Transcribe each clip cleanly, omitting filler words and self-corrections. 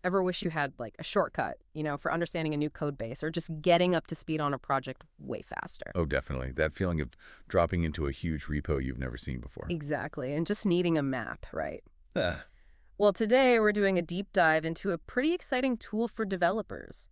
Ever wish you had like a shortcut, for understanding a new code base or just getting up to speed on a project way faster? Oh, definitely. That feeling of dropping into a huge repo you've never seen before. Exactly, and just needing a map, right? Ah, Well, today we're doing a deep dive into a pretty exciting tool for developers,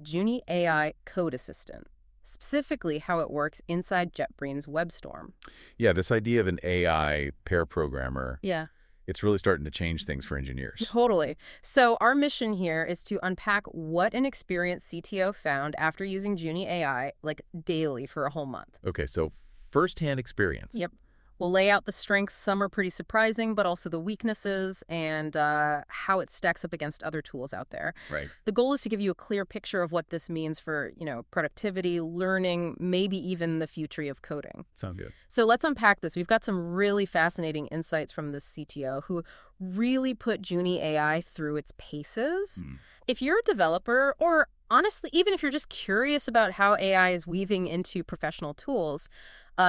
Junie AI Code Assistant, specifically how it works inside JetBrains WebStorm. yeah, this idea of an AI pair programmer, Yeah, it's really starting to change things for engineers. totally. So our mission here is to unpack what an experienced CTO found after using Junie AI like daily for a whole month. Okay, so firsthand experience. Yep. We'll lay out the strengths. Some are pretty surprising, but also the weaknesses and how it stacks up against other tools out there. Right. The goal is to give you a clear picture of what this means for, productivity, learning, maybe even the future of coding. Sound good. So let's unpack this. We've got some really fascinating insights from this CTO who really put Junie AI through its paces. If you're a developer, or honestly, even if you're just curious about how AI is weaving into professional tools,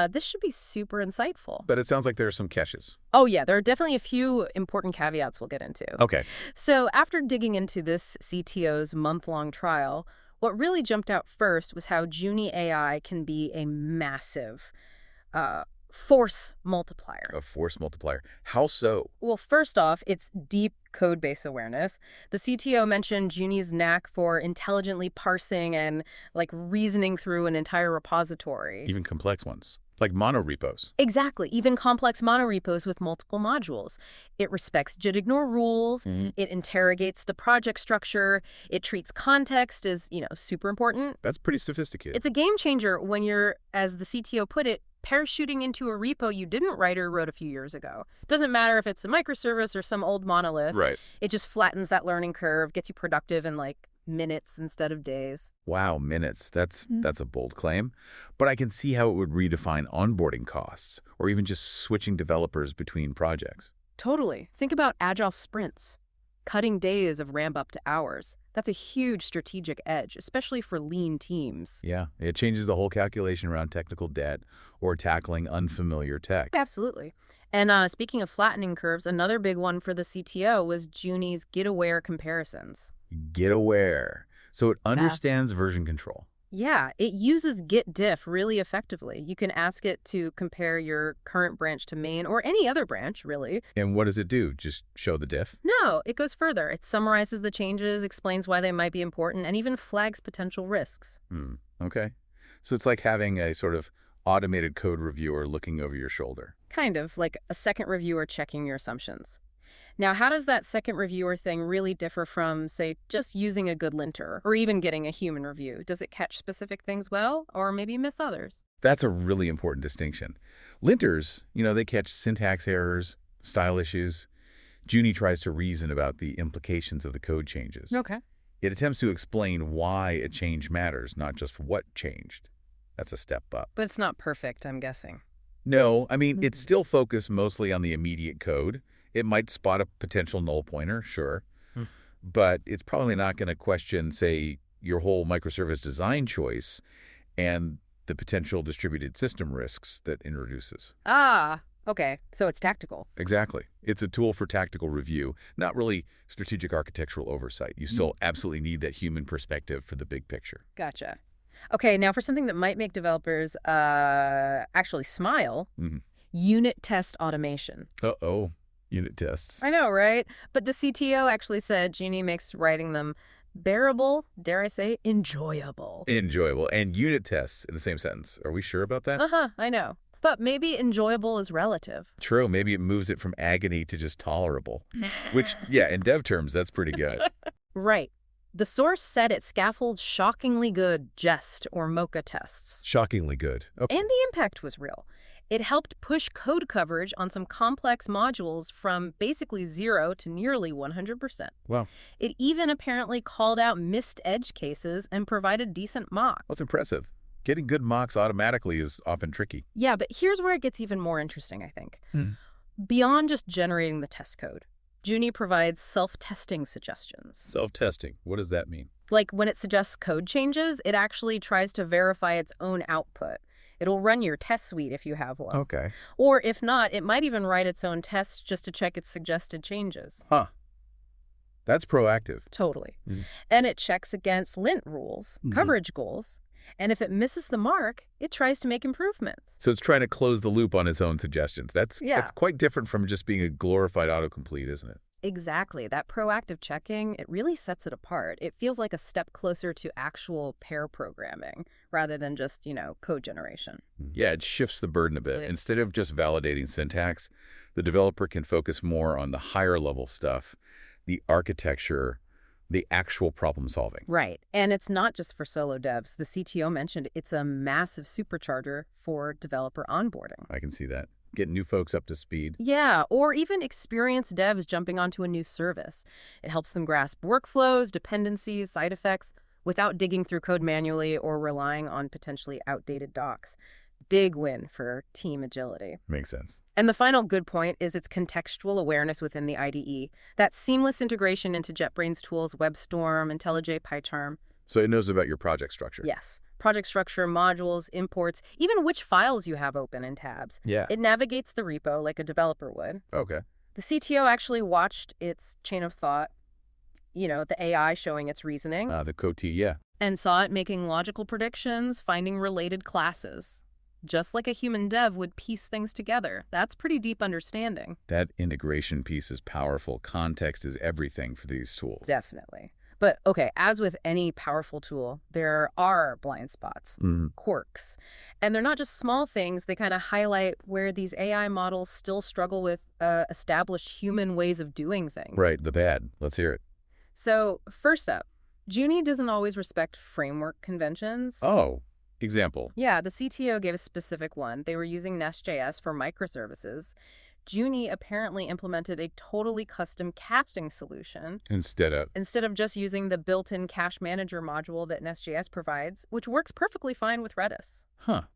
this should be super insightful. But it sounds like there are some catches. Oh, yeah, there are definitely a few important caveats we'll get into. Okay. So after digging into this CTO's month-long trial, what really jumped out first was how Junie AI can be a massive force multiplier. A force multiplier. How so? Well, first off, it's deep code base awareness. The CTO mentioned Junie's knack for intelligently parsing and reasoning through an entire repository. Even complex ones, like monorepos. Exactly, even complex monorepos with multiple modules. It respects JIT-ignore rules, it interrogates the project structure, it treats context as, super important. That's pretty sophisticated. It's a game changer when you're, as the CTO put it, parachuting into a repo you didn't write or wrote a few years ago. Doesn't matter if it's a microservice or some old monolith. Right. It just flattens that learning curve, gets you productive in minutes instead of days. Wow, minutes. That's a bold claim. But I can see how it would redefine onboarding costs or even just switching developers between projects. Totally. Think about agile sprints. Cutting days of ramp up to hours. That's a huge strategic edge, especially for lean teams. Yeah, it changes the whole calculation around technical debt or tackling unfamiliar tech. Absolutely. And speaking of flattening curves, another big one for the CTO was Junie's get-aware comparisons. Get aware. So it understands version control. Yeah, it uses git diff really effectively. You can ask it to compare your current branch to main or any other branch, really. And what does it do? Just show the diff? No, it goes further. It summarizes the changes, explains why they might be important, and even flags potential risks. Okay. So it's like having a sort of automated code reviewer looking over your shoulder. Kind of like a second reviewer checking your assumptions. Now, how does that second reviewer thing really differ from, say, just using a good linter or even getting a human review? Does it catch specific things well or maybe miss others? That's a really important distinction. Linters, they catch syntax errors, style issues. Junie tries to reason about the implications of the code changes. Okay. It attempts to explain why a change matters, not just what changed. That's a step up. But it's not perfect, I'm guessing. No, I mean, it's still focused mostly on the immediate code. It might spot a potential null pointer, sure, but it's probably not going to question, say, your whole microservice design choice and the potential distributed system risks that introduces. Ah, okay. So it's tactical. Exactly. It's a tool for tactical review, not really strategic architectural oversight. You still absolutely need that human perspective for the big picture. Gotcha. Okay, now for something that might make developers actually smile, unit test automation. Uh-oh. Unit tests. I know, right? But the CTO actually said Junie makes writing them bearable, dare I say, enjoyable. Enjoyable. And unit tests in the same sentence. Are we sure about that? I know. But maybe enjoyable is relative. True. Maybe it moves it from agony to just tolerable. Which, yeah, in dev terms, that's pretty good. Right. The source said it scaffolds shockingly good jest or mocha tests. Shockingly good. Okay. And the impact was real. It helped push code coverage on some complex modules from basically 0 to nearly 100%. Wow. It even apparently called out missed edge cases and provided decent mocks. That's impressive. Getting good mocks automatically is often tricky. Yeah, but here's where it gets even more interesting, I think. Beyond just generating the test code, Junie provides self-testing suggestions. Self-testing. What does that mean? Like when it suggests code changes, it actually tries to verify its own output. It'll run your test suite if you have one. Okay. Or if not, it might even write its own tests just to check its suggested changes. Huh. That's proactive. Totally. Mm. And it checks against lint rules, coverage goals, and if it misses the mark, it tries to make improvements. So it's trying to close the loop on its own suggestions. That's quite different from just being a glorified autocomplete, isn't it? Exactly. That proactive checking, it really sets it apart. It feels like a step closer to actual pair programming rather than just, code generation. Yeah, it shifts the burden a bit. Right. Instead of just validating syntax, the developer can focus more on the higher level stuff, the architecture, the actual problem solving. Right. And it's not just for solo devs. The CTO mentioned it's a massive supercharger for developer onboarding. I can see that. Getting new folks up to speed. Yeah, or even experienced devs jumping onto a new service. It helps them grasp workflows, dependencies, side effects, without digging through code manually or relying on potentially outdated docs. Big win for team agility. Makes sense. And the final good point is its contextual awareness within the IDE. That seamless integration into JetBrains tools, WebStorm, IntelliJ, PyCharm. So it knows about your project structure. Yes. Project structure, modules, imports, even which files you have open in tabs. Yeah. It navigates the repo like a developer would. Okay. The CTO actually watched its chain of thought, the AI showing its reasoning, The code yeah. and saw it making logical predictions, finding related classes. Just like a human dev would piece things together. That's pretty deep understanding. That integration piece is powerful. Context is everything for these tools. Definitely. But, okay, as with any powerful tool, there are blind spots, quirks. And they're not just small things. They kind of highlight where these AI models still struggle with established human ways of doing things. Right, the bad. Let's hear it. So, first up, Junie doesn't always respect framework conventions. Oh, example. Yeah, the CTO gave a specific one. They were using Nest.js for microservices. Junie apparently implemented a totally custom caching solution Instead of just using the built-in cache manager module that Nest.js provides, which works perfectly fine with Redis.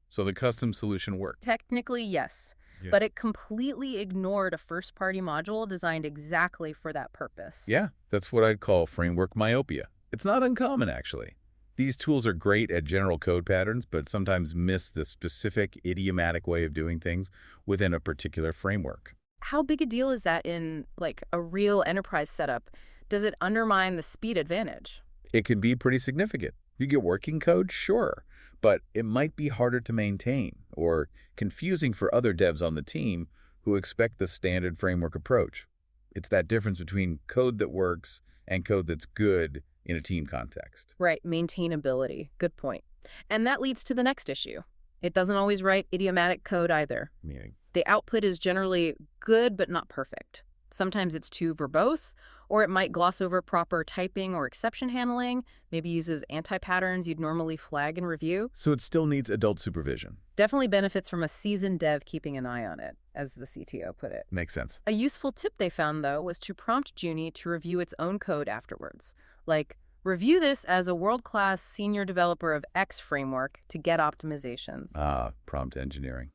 So the custom solution worked. Technically, yes, but it completely ignored a first-party module designed exactly for that purpose. Yeah, that's what I'd call framework myopia. It's not uncommon, actually. These tools are great at general code patterns, but sometimes miss the specific idiomatic way of doing things within a particular framework. How big a deal is that in, a real enterprise setup? Does it undermine the speed advantage? It can be pretty significant. You get working code, sure, but it might be harder to maintain or confusing for other devs on the team who expect the standard framework approach. It's that difference between code that works and code that's good in a team context. Right, maintainability. Good point. And that leads to the next issue. It doesn't always write idiomatic code either. Meaning? The output is generally good but not perfect. Sometimes it's too verbose, or it might gloss over proper typing or exception handling, maybe uses anti-patterns you'd normally flag and review. So it still needs adult supervision. Definitely benefits from a seasoned dev keeping an eye on it, as the CTO put it. Makes sense. A useful tip they found, though, was to prompt Junie to review its own code afterwards. Like, review this as a world-class senior developer of X framework to get optimizations. Prompt engineering.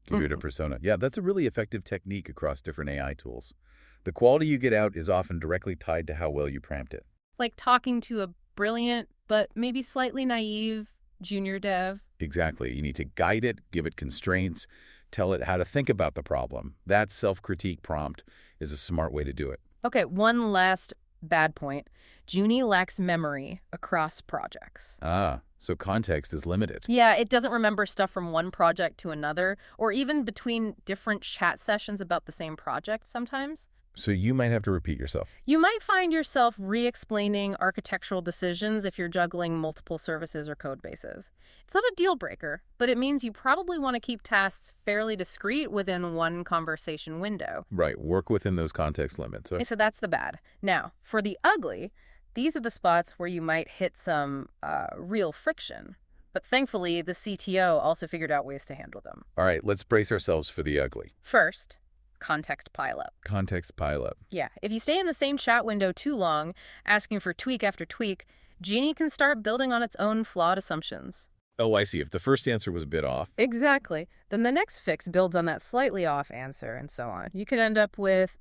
Give it a persona. Yeah, that's a really effective technique across different AI tools. The quality you get out is often directly tied to how well you prompt it. Like talking to a brilliant but maybe slightly naive junior dev. Exactly. You need to guide it, give it constraints, tell it how to think about the problem. That self-critique prompt is a smart way to do it. Okay, one last bad point. Junie lacks memory across projects. So context is limited. Yeah, it doesn't remember stuff from one project to another, or even between different chat sessions about the same project sometimes. So you might have to repeat yourself. You might find yourself re-explaining architectural decisions if you're juggling multiple services or code bases. It's not a deal breaker, but it means you probably want to keep tasks fairly discrete within one conversation window. Right, work within those context limits. Okay, so that's the bad. Now, for the ugly, these are the spots where you might hit some real friction. But thankfully, the CTO also figured out ways to handle them. All right, let's brace ourselves for the ugly. First, context pileup. Context pileup. Yeah, if you stay in the same chat window too long, asking for tweak after tweak, Junie can start building on its own flawed assumptions. Oh, I see. If the first answer was a bit off. Exactly. Then the next fix builds on that slightly off answer, and so on. You could end up with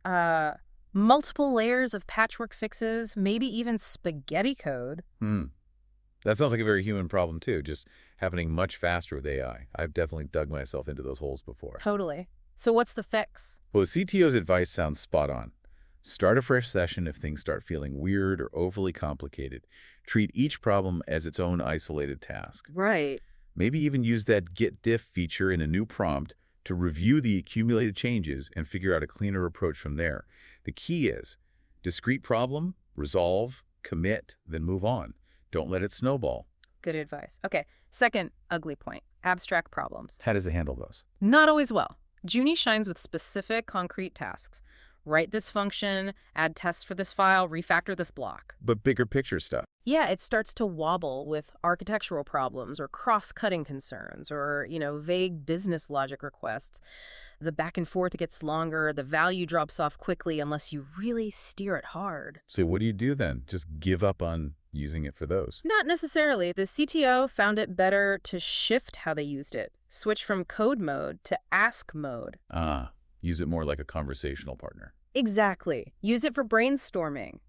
multiple layers of patchwork fixes, maybe even spaghetti code. That sounds like a very human problem, too, just happening much faster with AI. I've definitely dug myself into those holes before. Totally. So what's the fix? Well, the CTO's advice sounds spot on. Start a fresh session if things start feeling weird or overly complicated. Treat each problem as its own isolated task. Right. Maybe even use that Git diff feature in a new prompt to review the accumulated changes and figure out a cleaner approach from there. The key is discrete problem, resolve, commit, then move on. Don't let it snowball. Good advice. Okay, second ugly point, abstract problems. How does it handle those? Not always well. Junie shines with specific, concrete tasks. Write this function, add tests for this file, refactor this block. But bigger picture stuff. Yeah, it starts to wobble with architectural problems or cross-cutting concerns or, vague business logic requests. The back and forth gets longer, the value drops off quickly unless you really steer it hard. So what do you do then? Just give up on using it for those? Not necessarily. The CTO found it better to shift how they used it, switch from code mode to ask mode. Use it more like a conversational partner. Exactly. Use it for brainstorming,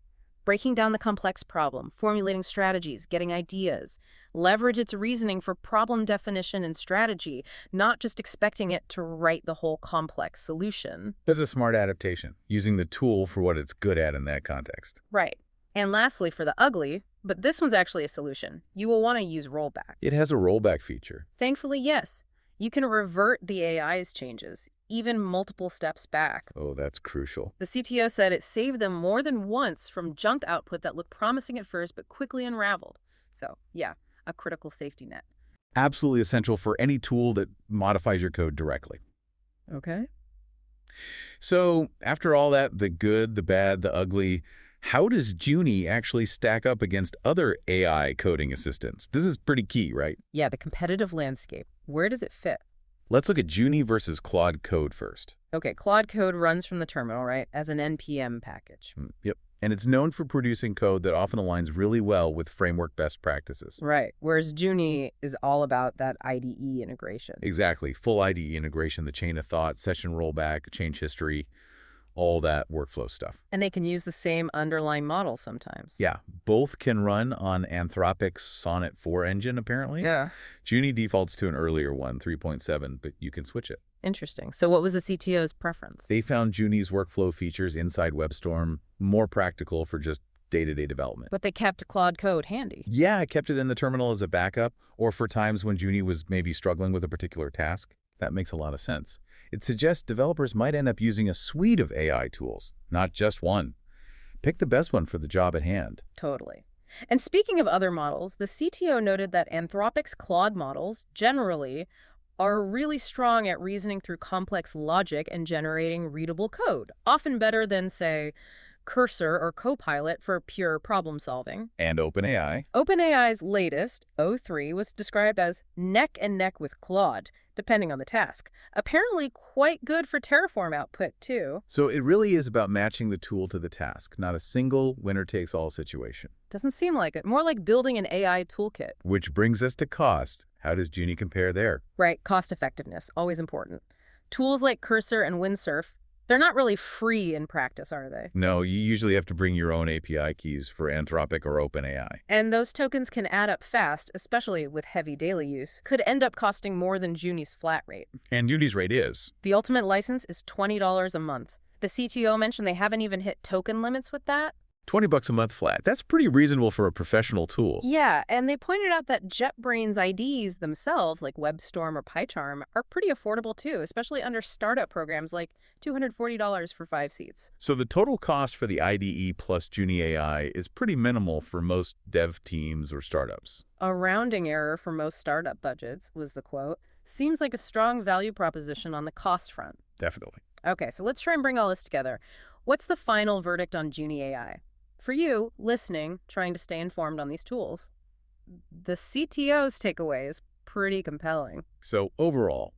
breaking down the complex problem, formulating strategies, getting ideas. Leverage its reasoning for problem definition and strategy, not just expecting it to write the whole complex solution. That's a smart adaptation, using the tool for what it's good at in that context. Right. And lastly, for the ugly, but this one's actually a solution, you will want to use rollback. It has a rollback feature. Thankfully, yes. You can revert the AI's changes, even multiple steps back. Oh, that's crucial. The CTO said it saved them more than once from junk output that looked promising at first but quickly unraveled. So, yeah, a critical safety net. Absolutely essential for any tool that modifies your code directly. Okay. So, after all that, the good, the bad, the ugly, how does Junie actually stack up against other AI coding assistants? This is pretty key, right? Yeah, the competitive landscape. Where does it fit? Let's look at Junie versus Claude Code first. Okay, Claude Code runs from the terminal, right, as an NPM package. Yep. And it's known for producing code that often aligns really well with framework best practices. Right, whereas Junie is all about that IDE integration. Exactly. Full IDE integration, the chain of thought, session rollback, change history, all that workflow stuff. And they can use the same underlying model sometimes. Yeah, both can run on Anthropic's Sonnet 4 engine, apparently. Yeah. Junie defaults to an earlier one, 3.7, but you can switch it. Interesting. So what was the CTO's preference? They found Junie's workflow features inside WebStorm more practical for just day-to-day development. But they kept Claude Code handy. Yeah, I kept it in the terminal as a backup, or for times when Junie was maybe struggling with a particular task. That makes a lot of sense. It suggests developers might end up using a suite of AI tools, not just one. Pick the best one for the job at hand. Totally. And speaking of other models, the CTO noted that Anthropic's Claude models, generally, are really strong at reasoning through complex logic and generating readable code, often better than, say, Cursor or Copilot for pure problem solving. And OpenAI. OpenAI's latest, O3, was described as neck and neck with Claude, depending on the task. Apparently quite good for Terraform output, too. So it really is about matching the tool to the task, not a single winner-takes-all situation. Doesn't seem like it. More like building an AI toolkit. Which brings us to cost. How does Junie compare there? Right, cost effectiveness, always important. Tools like Cursor and Windsurf, they're not really free in practice, are they? No, you usually have to bring your own API keys for Anthropic or OpenAI. And those tokens can add up fast, especially with heavy daily use. Could end up costing more than Junie's flat rate. And Junie's rate is? The ultimate license is $20 a month. The CTO mentioned they haven't even hit token limits with that. $20 a month flat. That's pretty reasonable for a professional tool. Yeah, and they pointed out that JetBrains IDs themselves, like WebStorm or PyCharm, are pretty affordable too, especially under startup programs like $240 for 5 seats. So the total cost for the IDE plus Junie AI is pretty minimal for most dev teams or startups. A rounding error for most startup budgets, was the quote. Seems like a strong value proposition on the cost front. Definitely. Okay, so let's try and bring all this together. What's the final verdict on Junie AI? For you, listening, trying to stay informed on these tools, the CTO's takeaway is pretty compelling. So overall,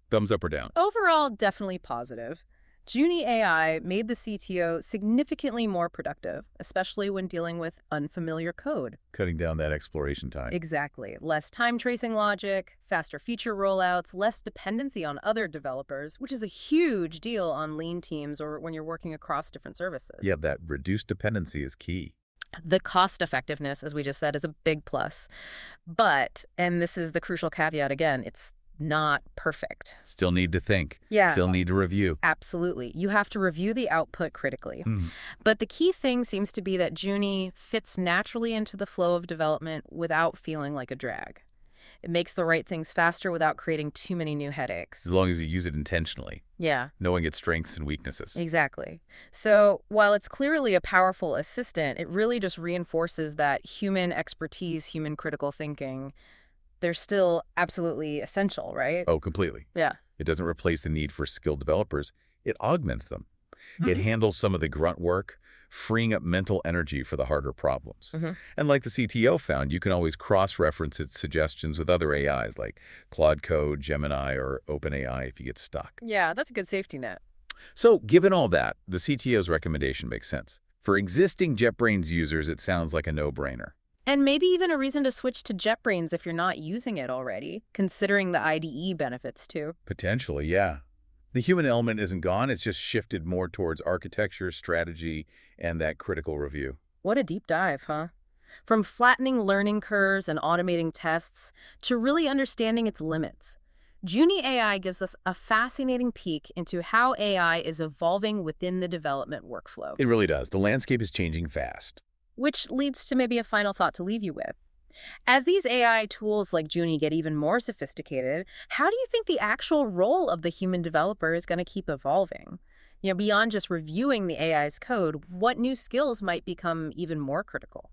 thumbs up or down? Overall, definitely positive. Junie AI made the CTO significantly more productive, especially when dealing with unfamiliar code. Cutting down that exploration time. Exactly. Less time tracing logic, faster feature rollouts, less dependency on other developers, which is a huge deal on lean teams or when you're working across different services. Yeah, that reduced dependency is key. The cost effectiveness, as we just said, is a big plus. But, and this is the crucial caveat again, it's not perfect. Still need to think. Yeah. Still need to review. Absolutely. You have to review the output critically. Hmm. But the key thing seems to be that Junie fits naturally into the flow of development without feeling like a drag. It makes the right things faster without creating too many new headaches. As long as you use it intentionally, Yeah, knowing its strengths and weaknesses. exactly. So while it's clearly a powerful assistant, it really just reinforces that human expertise, human critical thinking, they're still absolutely essential, right? Oh, completely. Yeah. It doesn't replace the need for skilled developers. It augments them. It handles some of the grunt work, freeing up mental energy for the harder problems. And like the CTO found, you can always cross-reference its suggestions with other AIs like Claude Code, Gemini, or OpenAI if you get stuck. Yeah, that's a good safety net. So given all that, the CTO's recommendation makes sense. For existing JetBrains users, it sounds like a no-brainer. And maybe even a reason to switch to JetBrains if you're not using it already, considering the IDE benefits too. Potentially, yeah. The human element isn't gone. It's just shifted more towards architecture, strategy, and that critical review. What a deep dive, huh? From flattening learning curves and automating tests to really understanding its limits. Junie AI gives us a fascinating peek into how AI is evolving within the development workflow. It really does. The landscape is changing fast. Which leads to maybe a final thought to leave you with. As these AI tools like Junie get even more sophisticated, how do you think the actual role of the human developer is going to keep evolving? Beyond just reviewing the AI's code, what new skills might become even more critical?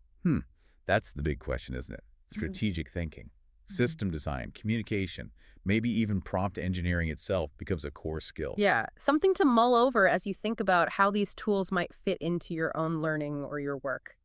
That's the big question, isn't it? Strategic thinking, system design, communication, maybe even prompt engineering itself becomes a core skill. Yeah, something to mull over as you think about how these tools might fit into your own learning or your work.